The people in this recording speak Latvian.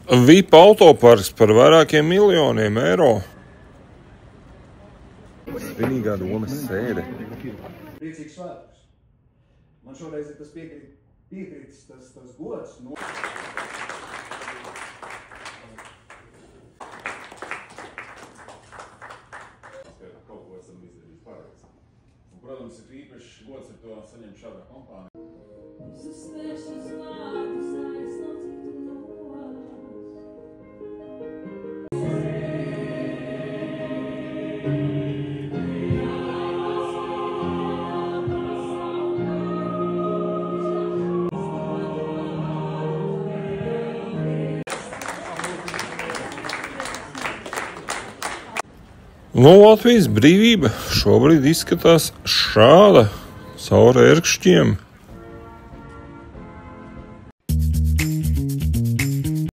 VIP autoparks par vairākiem miljoniem eiro. Svinīgā domas sēde. Priecīgs svētkus. Man šoreiz ir tas piekritis, tas gods. Kaut ko esam izdarījis pareizi. Un, protams, ir īpašs gods ar to saņemt šādā kompānijā. Latvijas brīvība šobrīd izskatās šāda caur ērkšķiem.